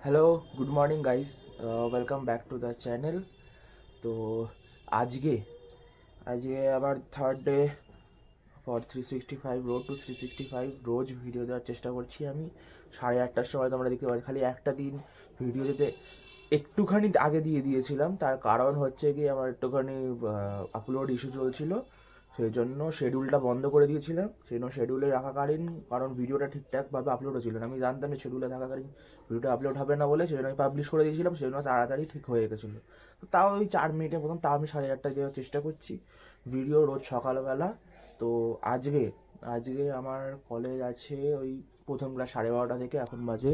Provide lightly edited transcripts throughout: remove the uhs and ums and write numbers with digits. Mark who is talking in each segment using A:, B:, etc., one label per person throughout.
A: Hello, good morning guys, welcome back to the channel. তো আজকে আজকে আবার third day for 365 road to 365। রোজ ভিডিও দেওয়ার চেষ্টা করছি আমি 8:30টার সময়। তোমরা দেখতে পাচ্ছ খালি একটা দিন ভিডিও দিতে একটুখানি আগে দিয়ে দিয়েছিলাম, তার কারণ হচ্ছে কি আমার একটুখানি আপলোড ইস্যু চলছিল, সেই জন্য শিডিউলটা বন্ধ করে দিয়েছিলাম। সেই জন্য শিডিউলে রাখাকালীন, কারণ ভিডিওটা ঠিকঠাকভাবে আপলোড হচ্ছিল না, আমি জানতাম যে শিডিউলে থাকাকালীন ভিডিওটা আপলোড হবে না বলে, সেই জন্য আমি পাবলিশ করে দিয়েছিলাম, সেই জন্য তাড়াতাড়ি ঠিক হয়ে গেছিলো। তো তাও ওই 4 মিনিটের প্রথম, তাও আমি 8:30টায় দেওয়ার চেষ্টা করছি ভিডিও রোজ সকালবেলা। তো আজকে আজকে আমার কলেজ আছে ওই প্রথম ক্লাস 12:30 থেকে, এখন বাজে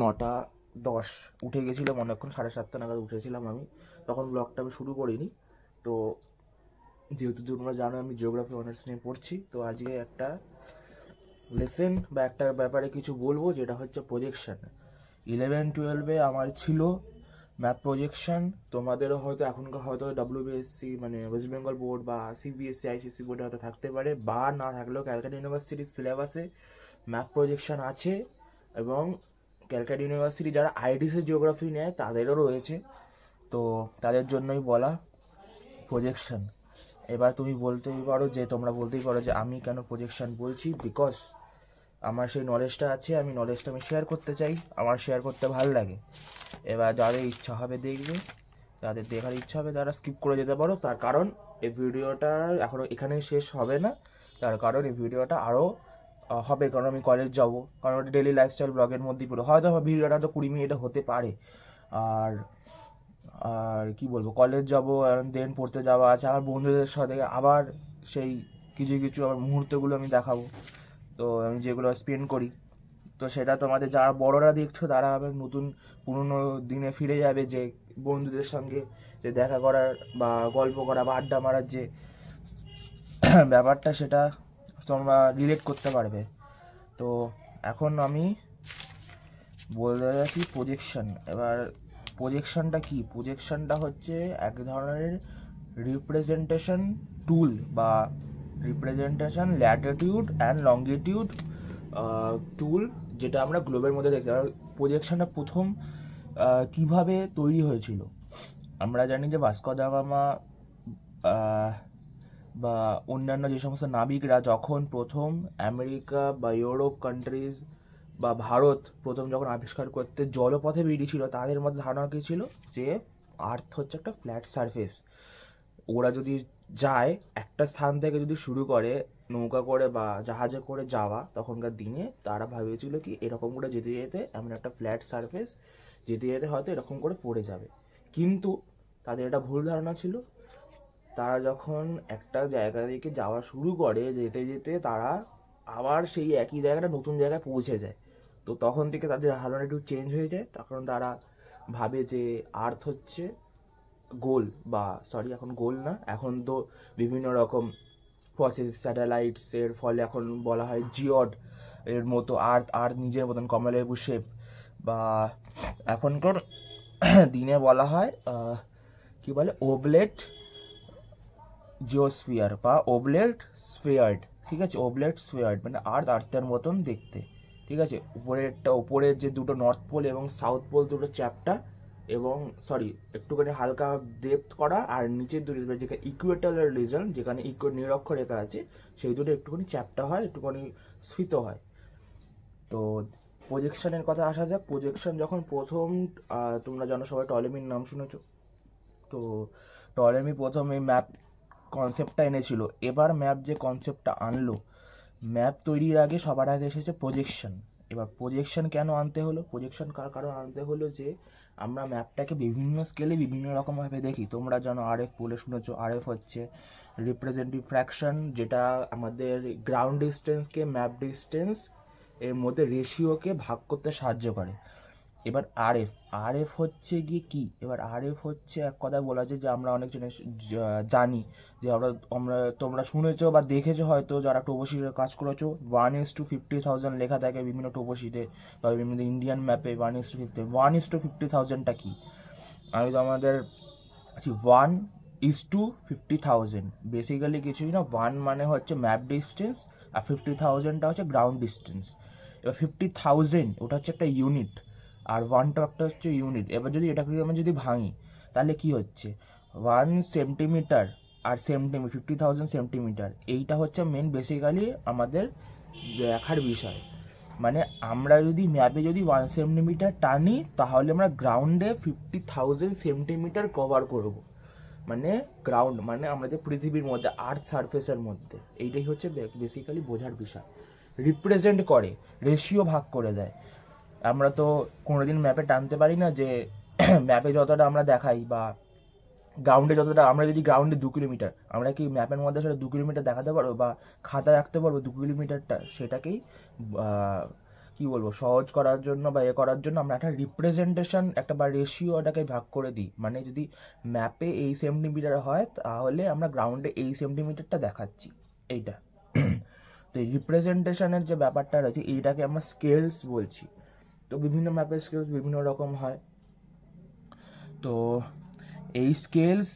A: 9:10। উঠে গেছিলাম অনেকক্ষণ, 7:30 নাগাদ উঠেছিলাম আমি, তখন ব্লগটা আমি শুরু করিনি। তো যেহেতু তোমরা জানো আমি জিওগ্রাফি অনার্স নিয়ে পড়ছি, তো আজকে একটা লেসেন বা একটা ব্যাপারে কিছু বলবো, যেটা হচ্ছে প্রজেকশন। 11-12-এ আমার ছিল ম্যাপ প্রজেকশন। তোমাদেরও হয়তো এখনকার হয়তো WBSC মানে ওয়েস্ট বেঙ্গল বোর্ড বা CBSC ICSE বোর্ডে হয়তো থাকতে পারে, বা না থাকলেও ক্যালকাটা ইউনিভার্সিটির সিলেবাসে ম্যাপ প্রজেকশন আছে, এবং ক্যালকাটা ইউনিভার্সিটি যারা IDC জিওগ্রাফি নেয় তাদেরও রয়েছে। তো তাদের জন্যই বলা প্রজেকশন। এবার তুমি বলতেই পারো যে, তোমরা বলতেই পারো যে আমি কেন প্রজেকশন বলছি, বিকজ আমার সেই নলেজটা আছে, আমি নলেজটা আমি শেয়ার করতে চাই, আমার শেয়ার করতে ভালো লাগে। এবার যাদের ইচ্ছা হবে দেখবে, যাদের দেখার ইচ্ছা হবে তারা স্কিপ করে যেতে পারো। তার কারণ এই ভিডিওটা এখনও এখানেই শেষ হবে না, তার কারণ এই ভিডিওটা আরও হবে, কারণ আমি কলেজ যাবো, কারণ ওটা ডেলি লাইফস্টাইল ব্লগের মধ্যেই পড়ে, হয়তো ভিডিওটা তো 20 মিনিটে হতে পারে। আর আর কি বলবো, কলেজ যাবো, দেন পড়তে যাওয়া আছে, আমার বন্ধুদের সাথে আবার সেই কিছু কিছু আমার মুহূর্তগুলো আমি দেখাবো, তো আমি যেগুলো স্পেন্ড করি। তো সেটা তোমাদের যারা বড়রা দেখছো তারা আবার নতুন পুরনো দিনে ফিরে যাবে, যে বন্ধুদের সঙ্গে যে দেখা করার বা গল্প করা বা আড্ডা মারার যে ব্যাপারটা, সেটা তোমরা রিলেট করতে পারবে। তো এখন আমি বলতে যাচ্ছি প্রজেকশন। এবার প্রজেকশনটা কি? প্রজেকশনটা হচ্ছে এক ধরনের রিপ্রেজেন্টেশন টুল বা রিপ্রেজেন্টেশন ল্যাটিটিউড অ্যান্ড লঙ্গিটিউড টুল, যেটা আমরা গ্লোবের মধ্যে দেখতে পাই। প্রজেকশনটা প্রথম কিভাবে তৈরি হয়েছিল? আমরা জানি যে ভাস্কো দা গামা বা অন্যান্য যে সমস্ত নাবিকরা যখন প্রথম আমেরিকা বা ইউরোপ কান্ট্রিজ বা ভারত প্রথম যখন আবিষ্কার করতে জলপথে বেরিয়েছিল, তাদের মধ্যে ধারণা কী ছিল যে আর্থ হচ্ছে একটা ফ্ল্যাট সারফেস। ওরা যদি যায় একটা স্থান থেকে, যদি শুরু করে নৌকা করে বা জাহাজে করে যাওয়া, তখনকার দিনে তারা ভেবেছিল কি এরকম করে যেতে যেতে এমন একটা ফ্ল্যাট সারফেস, যেতে যেতে হয়তো এরকম করে পড়ে যাবে। কিন্তু তাদের এটা ভুল ধারণা ছিল। তারা যখন একটা জায়গা থেকে যাওয়া শুরু করে, যেতে যেতে তারা আবার সেই একই জায়গাটা নতুন জায়গায় পৌঁছে যায়। তো তখন থেকে তাদের ধারণা একটু চেঞ্জ হয়ে যায়, তখন তারা ভাবে যে আর্থ হচ্ছে গোল, বা সরি এখন গোল না, এখন তো বিভিন্ন রকম প্রসেস স্যাটেলাইটস এর ফলে এখন বলা হয় জিওড এর মতো আর্থ নিজের মতন কমলালেবু শেপ, বা এখনকার দিনে বলা হয় কি বলে ওবলেট জিওস্ফিয়ার বা ওবলেট স্ফিয়ার্ড। ঠিক আছে, ওবলেট স্ফিয়ার্ড মানে আর্থের মতন দেখতে। ঠিক আছে, উপরের যে দুটো নর্থ পোল এবং সাউথ পোল দুটো চ্যাপ্টা, এবং সরি একটুখানি হালকা ডেপথ করা, আর নিচের দুটো যেখানে ইকুয়েটরের রিজন, যেখানে নিরক্ষরেখা আছে, সেই দুটো একটুখানি চ্যাপ্টা হয়, একটুখানি স্ফীত হয়। তো প্রজেকশনের কথা আসা যাক। প্রজেকশন যখন প্রথম তোমরা জানো সবাই টলেমির নাম শুনেছো। তো টলেমি প্রথম এই ম্যাপ কনসেপ্টটা এনেছিল। এবার ম্যাপ যে কনসেপ্টটা আনলো, ম্যাপ তৈরির আগে সবার আগে এসেছে প্রজেকশন। এবার প্রজেকশন কেন আনতে হলো? প্রজেকশন কারণ আনতে হলো যে আমরা ম্যাপটাকে বিভিন্ন স্কেলে বিভিন্ন রকমভাবে দেখি। তোমরা জানো RF বলে শুনেছো। RF হচ্ছে রিপ্রেজেন্টেটিভ ফ্র্যাকশন, যেটা আমাদের গ্রাউন্ড ডিস্টেন্সকে ম্যাপ ডিস্টেন্স এর মধ্যে রেশিওকে ভাগ করতে সাহায্য করে। এবার আরএফ হচ্ছে গিয়ে কি? এবার আরএফ হচ্ছে এক কথা বলা যায় যে আমরা অনেক জানি যে তোমরা শুনেছো বা দেখেছো হয়তো, যারা টোপোশিটে কাজ করেছো, 1:50,000 লেখা থাকে বিভিন্ন টোপোশিটে বা বিভিন্ন ইন্ডিয়ান ম্যাপে 1:50। 1:50,000টা কি? আমি তো আমাদের 1:50,000 বেসিক্যালি কিছুই না। 1 মানে হচ্ছে ম্যাপ ডিস্টেন্স, আর 50,000টা হচ্ছে গ্রাউন্ড ডিস্টেন্স। এবার 50,000 ওটা হচ্ছে একটা ইউনিট, আর 1টা একটা হচ্ছে ইউনিট। এবার যদি এটাকে আমরা যদি ভাঙি তাহলে কি হচ্ছে 1 সেন্টিমিটার আর 50,000 সেন্টিমিটার, এইটা হচ্ছে মেন বেসিক্যালি আমাদের দেখার বিষয়। মানে আমরা যদি ম্যাপে যদি 1 সেন্টিমিটার টানি তাহলে আমরা গ্রাউন্ডে 50,000 সেন্টিমিটার কভার করব। মানে গ্রাউন্ড মানে আমাদের পৃথিবীর মধ্যে আর্থ সারফেসের মধ্যে, এইটাই হচ্ছে বেসিক্যালি বোঝার বিষয়। রিপ্রেজেন্ট করে, রেশিও ভাগ করে দেয়। আমরা তো কোনোদিন ম্যাপে টানতে পারি না যে ম্যাপে যতটা আমরা দেখাই বা গ্রাউন্ডে যতটা, আমরা যদি গ্রাউন্ডে 2 কিলোমিটার, আমরা কি ম্যাপের মধ্যে সেটা 2 কিলোমিটার দেখাতে পারবো বা খাতায় রাখতে পারবো 2 কিলোমিটারটা? সেটাকেই কি বলবো সহজ করার জন্য বা করার জন্য আমরা একটা রিপ্রেজেন্টেশন একটা বা রেশিও এটাকে ভাগ করে দিই। মানে যদি ম্যাপে এই সেন্টিমিটার হয় তাহলে আমরা গ্রাউন্ডে এই সেন্টিমিটারটা দেখাচ্ছি, এইটা। তো এই রিপ্রেজেন্টেশনের যে ব্যাপারটা রয়েছে এইটাকে আমরা স্কেলস বলছি। তো বিভিন্ন ম্যাপের স্কেলস বিভিন্ন রকম হয়। তো এই স্কেলস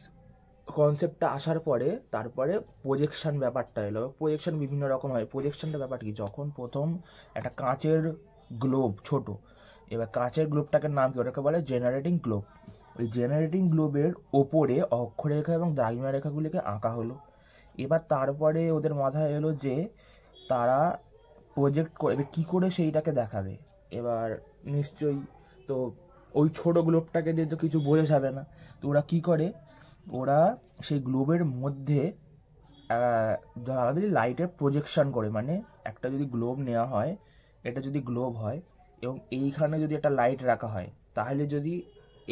A: কনসেপ্টটা আসার পরে তারপরে প্রজেকশন ব্যাপারটা এলো। প্রজেকশন বিভিন্ন রকম হয়। প্রজেকশনটা ব্যাপার কি, যখন প্রথম একটা কাঁচের গ্লোব ছোট, এবার কাঁচের গ্লোবটাকে নাম কি, ওটাকে বলে জেনারেটিং গ্লোব। ওই জেনারেটিং গ্লোবের ওপরে অক্ষরেখা এবং দ্রাঘিমা রেখাগুলিকে আঁকা হলো। এবার তারপরে ওদের মাথায় এলো যে তারা প্রজেক্ট করে কী করে সেইটাকে দেখাবে। এবার নিশ্চয়ই তো ওই ছোট গ্লোবটাকে দিয়ে তো কিছু বোঝা যাবে না। তো ওরা কী করে, ওরা সেই গ্লোবের মধ্যে লাইটের প্রজেকশন করে। মানে একটা যদি গ্লোব নেওয়া হয়, এটা যদি গ্লোব হয় এবং এইখানে যদি একটা লাইট রাখা হয়, তাহলে যদি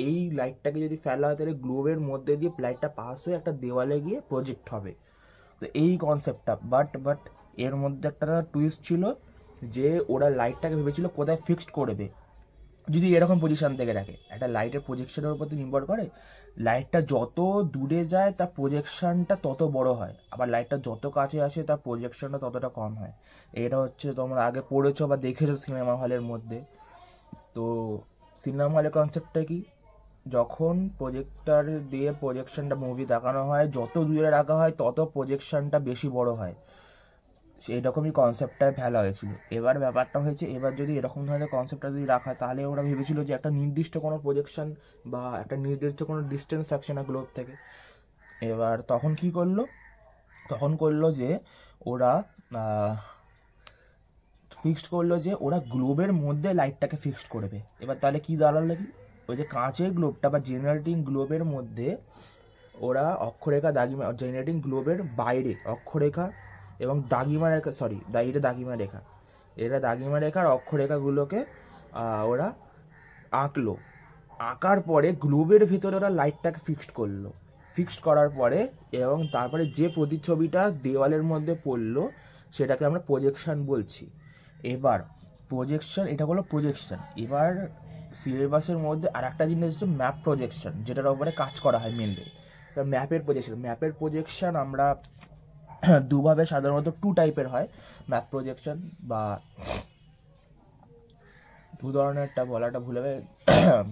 A: এই লাইটটাকে যদি ফেলা হয় তাহলে গ্লোবের মধ্যে দিয়ে লাইটটা পাস হয়ে একটা দেওয়ালে গিয়ে প্রজেক্ট হবে। তো এই কনসেপ্টটা, বাট এর মধ্যে একটা টুইস্ট ছিল যে ওরা লাইটটাকে ভেবেছিল কোথায় ফিক্সড করবে। যদি এরকম পজিশন থেকে রাখে, একটা লাইটের প্রজেকশনের উপর তো নির্ভর করে, লাইটটা যত দূরে যায় তার প্রজেকশনটা তত বড় হয়, আবার লাইটটা যত কাছে আসে তার প্রজেকশনটা ততটা কম হয়। এটা হচ্ছে তোমরা আগে পড়েছো বা দেখেছো সিনেমা হলের মধ্যে। তো সিনেমা হলের কনসেপ্টটা কি, যখন প্রজেক্টর দিয়ে প্রজেকশনটা মুভি দেখানো হয়, যত দূরে রাখা হয় তত প্রজেকশনটা বেশি বড় হয়। এরকমই কনসেপ্টটায় ফেলা হয়েছিল। এবার ব্যাপারটা হয়েছে, এবার যদি এরকম ধরনের কনসেপ্টটা যদি রাখা হয় তাহলে ওরা ভেবেছিল যে একটা নির্দিষ্ট কোনো প্রজেকশন বা একটা নির্দিষ্ট কোনো ডিস্টেন্স থাকছে না গ্লোব থেকে। এবার তখন কি করলো, তখন করলো যে ওরা ফিক্সড করলো যে ওরা গ্লোবের মধ্যে লাইটটাকে ফিক্সড করবে। এবার তাহলে কি দাঁড়ালো কি, ওই যে কাঁচের গ্লোবটা বা জেনারেটিং গ্লোবের মধ্যে ওরা অক্ষরেখা দাগিমা, জেনারেটিং গ্লোবের বাইরে অক্ষরেখা এবং দাগিমা রেখা, এটা দাগিমা রেখা, এটা দাগিমা রেখার অক্ষরেখাগুলোকে ওরা আঁকলো। আঁকার পরে গ্লোবের ভিতরে ওরা লাইটটাকে ফিক্সড করলো। ফিক্সড করার পরে এবং তারপরে যে প্রতিচ্ছবিটা দেওয়ালের মধ্যে পড়লো সেটাকে আমরা প্রজেকশন বলছি। এবার প্রজেকশন, এটা হলো প্রজেকশন। এবার সিলেবাসের মধ্যে আর একটা জিনিস হচ্ছে ম্যাপ প্রজেকশন, যেটার উপরে কাজ করা হয় মেনলি। ম্যাপের প্রজেকশন আমরা দুভাবে, সাধারণত 2 টাইপের হয় ম্যাপ প্রজেকশন, বা 2 ধরনেরটা বলাটা ভুলে যাবে।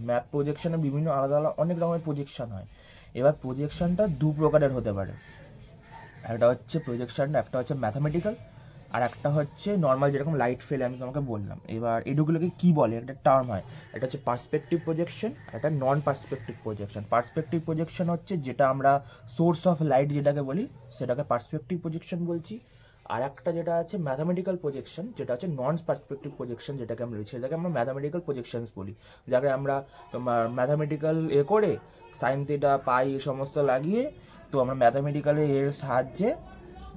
A: ম্যাপ প্রজেকশনে বিভিন্ন আলাদা আলাদা অনেক রকমের প্রজেকশন হয়। এবার প্রজেকশনটা 2 প্রকারের হতে পারে। একটা হচ্ছে প্রজেকশনটা, একটা হচ্ছে ম্যাথামেটিক্যাল, আর একটা হচ্ছে নর্মাল, যেরকম লাইট ফেলে আমি তোমাকে বললাম। এবার এগুলোকে কি বলে, একটা টার্ম হয়, এটা হচ্ছে পার্সপেক্টিভ প্রজেকশন, একটা নন পার্সপেক্টিভ প্রজেকশন। পার্সপেক্টিভ প্রজেকশন হচ্ছে যেটা আমরা সোর্স অফ লাইট যেটাকে বলি সেটাকে পার্সপেক্টিভ প্রজেকশন বলছি। আর একটা যেটা আছে ম্যাথামেটিক্যাল প্রজেকশন, যেটা হচ্ছে নন পার্সপেক্টিভ প্রজেকশন, যেটাকে আমরা সেটাকে আমরা ম্যাথামেটিক্যাল প্রজেকশনস বলি। যাকে আমরা তোমার ম্যাথামেটিক্যাল করে সাইন থিটা পাই এই সমস্ত লাগিয়ে, তো আমরা ম্যাথামেটিক্যালের এর সাহায্যে,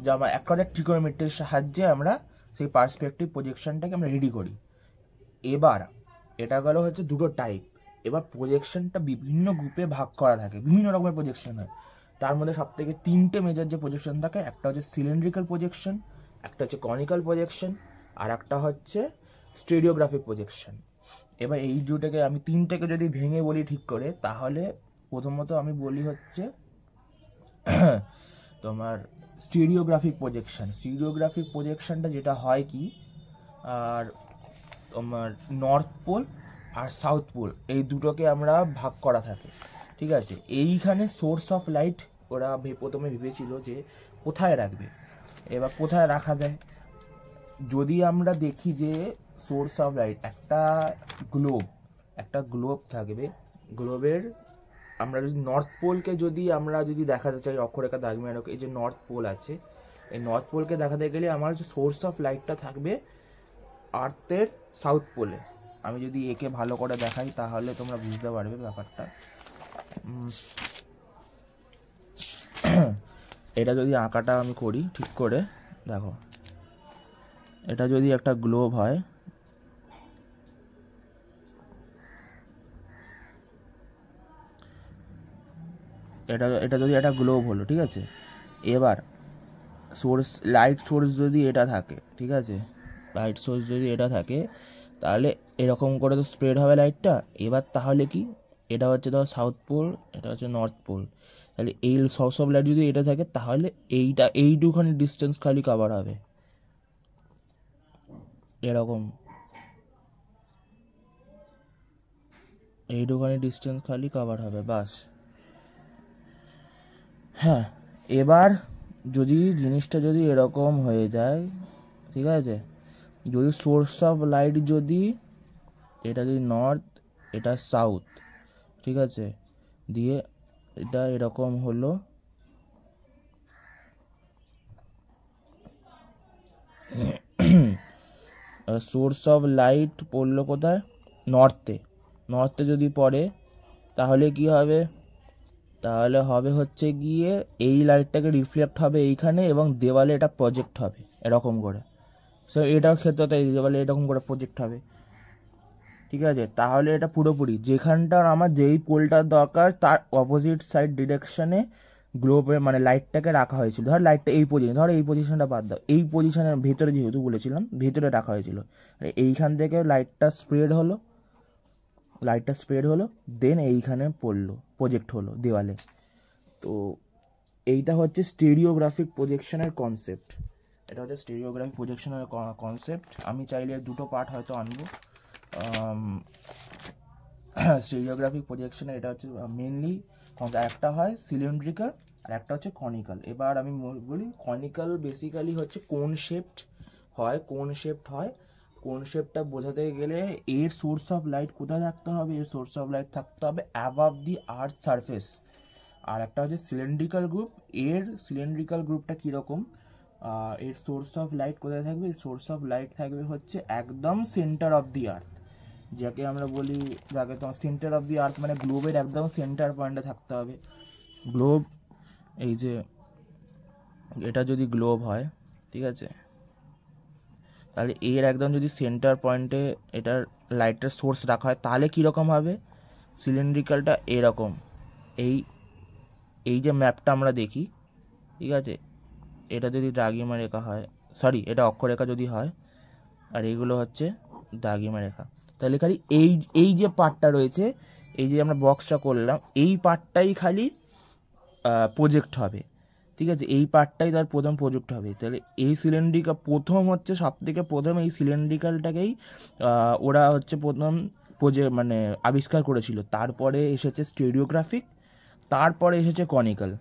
A: যা আমরা এক কথায় ট্রিগোনোমেট্রির সাহায্যে আমরা সেই পার্সপেক্টিভ প্রজেকশনটাকে আমরা রেডি করি। এবার এটা গেল হচ্ছে 2টো টাইপ। এবার প্রজেকশনটা বিভিন্ন গ্রুপে ভাগ করা থাকে, বিভিন্ন রকমের প্রজেকশন হয়। তার মধ্যে সব থেকে 3টে মেজর যে প্রজেকশন থাকে, একটা হচ্ছে সিলিন্ড্রিক্যাল প্রজেকশন, একটা হচ্ছে কনিক্যাল প্রজেকশন, আর একটা হচ্ছে স্টেরিওগ্রাফিক প্রজেকশন। এবার এই দুটোকে আমি 3টেকে যদি ভেঙে বলি ঠিক করে, তাহলে প্রথমত আমি বলি হচ্ছে তোমার স্টেরিওগ্রাফিক প্রজেকশন। স্টেরিওগ্রাফিক প্রজেকশনটা যেটা হয় কি, আর তোমার নর্থ পোল আর সাউথ পোল এই দুটোকে আমরা ভাগ করা থাকে, ঠিক আছে। এইখানে সোর্স অফ লাইট ওরা প্রথমে ভেবেছিল যে কোথায় রাখবে। এবার কোথায় রাখা যায়, যদি আমরা দেখি যে সোর্স অফ লাইট, একটা গ্লোব থাকবে। গ্লোবের আমরা যদি নর্থ পোলকে আমরা যদি দেখাতে চাই অক্ষরেখা দাগ মেরে, এই যে নর্থ পোল আছে, এই নর্থ পোলকে দেখাতে গেলে আমার যে সোর্স অফ লাইটটা থাকবে আর্থের সাউথ পোলে। আমি যদি একে ভালো করে দেখাই তাহলে তোমরা বুঝতে পারবে ব্যাপারটা। এটা যদি আঁকাটা আমি করি ঠিক করে, দেখো এটা যদি একটা গ্লোব হয়, এটা যদি একটা গ্লোব হলো, ঠিক আছে। এবার লাইট সোর্স যদি এটা থাকে, ঠিক আছে, লাইট সোর্স যদি এটা থাকে তাহলে এরকম করে তো স্প্রেড হবে লাইটটা। এবার তাহলে কি, এটা হচ্ছে ধর সাউথ পোল, এটা হচ্ছে নর্থ পোল, তাহলে এই সোর্স অফ লাইট যদি এটা থাকে তাহলে এইটুখানি ডিস্টেন্স খালি কভার হবে, এরকম এইটুখানি ডিস্টেন্স খালি কভার হবে, বাস। হ্যাঁ, এবার যদি জিনিসটা যদি এরকম হয়ে যায়, ঠিক আছে, যদি সোর্স অফ লাইট যদি এটা যদি নর্থ, এটা সাউথ, ঠিক আছে, দিয়ে এটা এরকম হলো, সোর্স অফ লাইট পড়লো কোথায়, নর্থে যদি পড়ে তাহলে কি হবে, তাহলে হবে হচ্ছে গিয়ে এই লাইটটাকে রিফ্লেক্ট হবে এইখানে এবং দেওয়ালে এটা প্রজেক্ট হবে এরকম করে। সো এটার ক্ষেত্রে তাই দেওয়ালে এরকম করে প্রজেক্ট হবে, ঠিক আছে। তাহলে এটা পুরোপুরি যেখানটার আমার যেই পোলটার দরকার তার অপোজিট সাইড ডিরেকশনে গ্লোবের মানে লাইটটাকে রাখা হয়েছিল। ধর লাইটটা এই পজিশনটা বাদ দাও, এই পজিশনের ভেতরে যেহেতু বলেছিলাম ভেতরে রাখা হয়েছিল, এইখান থেকে লাইটটা স্প্রেড হলো দেন এইখানে পড়লো, প্রজেক্ট হলো দেওয়ালে। তো এইটা হচ্ছে স্টেরিওগ্রাফিক প্রজেকশনের কনসেপ্ট। এটা হচ্ছে স্টেরিওগ্রাফিক প্রজেকশনের কনসেপ্ট। আমি চাইলে দুটো পার্ট হয়তো আনবো। স্টেরিওগ্রাফিক প্রজেকশনে এটা হচ্ছে মেনলি একটা হয় সিলিন্ড্রিক্যাল আর একটা হচ্ছে কনিক্যাল। এবার আমি বলি কনিক্যাল বেসিক্যালি হচ্ছে কোন শেপড হয়, কোন শেপটা বোঝাতে গেলে এর সোর্স অফ লাইট কোথায় থাকতে হবে, এর সোর্স অফ লাইট থাকতে হবে অ্যাবাভ দি আর্থ সারফেস। আর একটা হচ্ছে সিলিন্ড্রিক্যাল গ্রুপ, এর সিলিন্ড্রিক্যাল গ্রুপটা কীরকম, এর সোর্স অফ লাইট কোথায় থাকবে, এর সোর্স অফ লাইট থাকবে হচ্ছে একদম সেন্টার অফ দি আর্থ, যাকে আমরা বলি, যাকে তোমার সেন্টার অফ দি আর্থ মানে গ্লোবের একদম সেন্টার পয়েন্টে থাকতে হবে। গ্লোব, এই যে এটা যদি গ্লোব হয়, ঠিক আছে, তাহলে এর একদম যদি সেন্টার পয়েন্টে এটার লাইটের সোর্স রাখা হয় তাহলে কীরকম হবে, সিলিন্ড্রিক্যালটা এরকম, এই যে ম্যাপটা আমরা দেখি, ঠিক আছে, এটা যদি দ্রাঘিমা রেখা হয়, সরি এটা অক্ষরেখা যদি হয়, আর এইগুলো হচ্ছে দ্রাঘিমা রেখা, তাহলে খালি এই যে পার্টটা রয়েছে, এই যে আমরা বক্সটা করলাম, এই পার্টটাই খালি প্রজেক্ট হবে, ঠিক আছে, এই পার্টটাই তার প্রথম প্রজেক্ট হবে। তাহলে এই সিলিন্ড্রিক্যাল প্রথম হচ্ছে সবথেকে প্রথম এই সিলিন্ড্রিক্যালটাকেই ওরা হচ্ছে প্রথম মানে আবিষ্কার করেছিল। তারপরে এসেছে স্টেরিওগ্রাফিক, তারপরে এসেছে কনিক্যাল।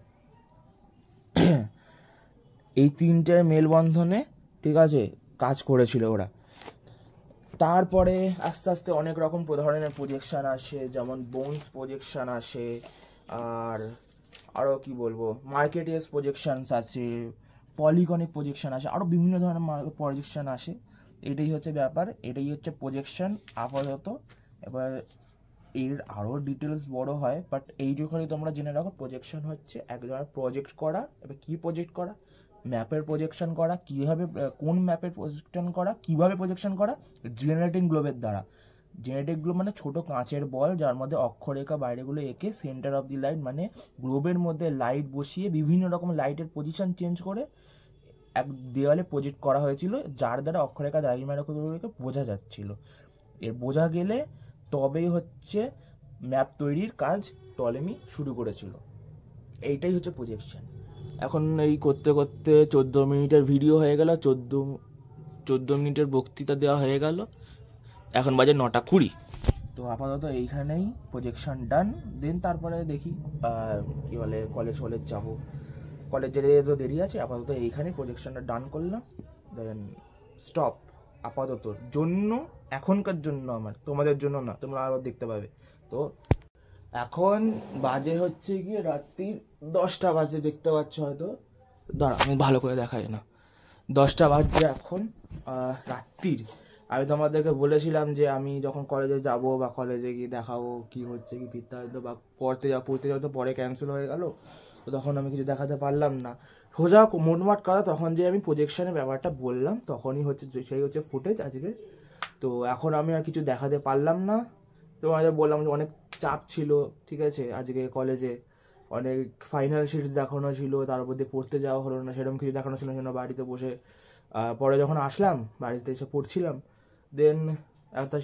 A: এই তিনটের মেলবন্ধনে, ঠিক আছে, কাজ করেছিল ওরা। তারপরে আস্তে আস্তে অনেক রকম ধরনের প্রজেকশন আসে, যেমন বোনস প্রজেকশন আসে, আর আরও কি বলবো, মার্কেটিয়াস প্রজেকশনস আছে, পলিগনিক প্রজেকশন আসে, আরও বিভিন্ন ধরনের প্রজেকশন আসে। এটাই হচ্ছে ব্যাপার, এটাই হচ্ছে প্রজেকশন আপাতত। এবার এর আরও ডিটেলস বড় হয়, বাট এইটুখানি তোমরা জেনে রাখো, প্রজেকশন হচ্ছে এক ধরনের প্রজেক্ট করা। এবার কী প্রজেক্ট করা, ম্যাপের প্রজেকশন করা, কীভাবে কোন ম্যাপের প্রজেকশন করা, কীভাবে প্রজেকশন করা, জেনারেটিং গ্লোবের দ্বারা। জেনেটিক গ্লোব মানে ছোট কাঁচের বল যার মধ্যে অক্ষরেখা বাইরেগুলো এঁকে সেন্টার অফ দি লাইট মানে গ্লোবের মধ্যে লাইট বসিয়ে বিভিন্ন রকম লাইটের পজিশন চেঞ্জ করে এক দেওয়ালে প্রজেক্ট করা হয়েছিল, যার দ্বারা অক্ষরেখা দ্রাঘিমা রেখাগুলোকে বোঝা যাচ্ছিল। এর বোঝা গেলে তবেই হচ্ছে ম্যাপ তৈরির কাজ টলেমি শুরু করেছিল। এইটাই হচ্ছে প্রজেকশন। এখন এই করতে করতে 14 মিনিটের ভিডিও হয়ে গেল, 14 মিনিটের বক্তৃতা দেওয়া হয়ে গেল। এখন বাজে 9:20। তো আপাতত এইখানেই প্রজেকশন ডান। দেন তারপরে দেখি কি বলে কলেজ যাবো, কলেজ যেতে তো দেরি আছে। আপাতত এইখানেই প্রজেকশনটা ডান করলাম, দেন স্টপ। আপাতত জন্য, এখনকার জন্য আমার, তোমাদের জন্য না, তোমরা আরও দেখতে পাবে। তো এখন বাজে হচ্ছে গিয়ে রাত্রির 10টা বাজে, দেখতে পাচ্ছ হয়তো, দাঁড়া আমি ভালো করে দেখাই না, 10টা বাজছে এখন রাত্রির। আমি তোমাদেরকে বলেছিলাম যে আমি যখন কলেজে যাব বা কলেজে গিয়ে দেখাবো কি হচ্ছে কি বৃত্তান্ত, বা পড়তে যাও তো পরে ক্যান্সেল হয়ে গেল, তো তখন আমি কিছু দেখাতে পারলাম না। সোজা মোটমাট কথা, তখন যে আমি প্রজেকশনের ব্যাপারটা বললাম তখনই হচ্ছে সেই হচ্ছে ফুটেজ আজকে। তো এখন আমি আর কিছু দেখাতে পারলাম না। তোমাদের বললাম যে অনেক চাপ ছিল, ঠিক আছে, আজকে কলেজে অনেক ফাইনাল শিটস দেখানো ছিল, তার উপর দিয়ে পড়তে যাওয়া হলো না, সেরকম কিছু দেখানো ছিল না, বাড়িতে বসে পরে যখন আসলাম বাড়িতে এসে পড়ছিলাম, দেন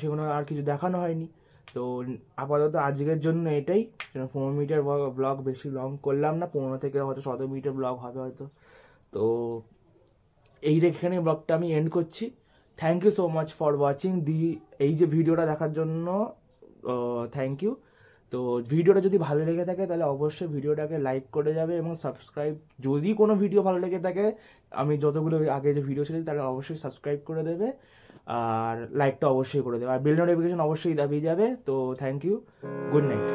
A: সেখানে আর কিছু দেখানো হয়নি। তো আপাতত আজকের জন্য এটাই, 15 মিনিটের ব্লগ, বেশি লং করলাম না, 15 থেকে হয়তো 17 মিনিটের ব্লগ হবে হয়তো। তো এখানে ব্লগটা আমি এন্ড করছি। Thank you so much for watching এই যে ভিডিওটা দেখার জন্য থ্যাংক ইউ। তো ভিডিওটা যদি ভালো লেগে থাকে তাহলে অবশ্যই ভিডিওটাকে লাইক করে যাবে এবং সাবস্ক্রাইব, যদি কোনো ভিডিও ভালো লেগে থাকে, আমি যতগুলো আগে যে ভিডিও ছিল তাহলে অবশ্যই সাবস্ক্রাইব করে দেবে, আর লাইকটা অবশ্যই করে দেবে, আর বেল নোটিফিকেশন অবশ্যই দাবিয়ে যাবে। তো থ্যাংক ইউ, গুড নাইট।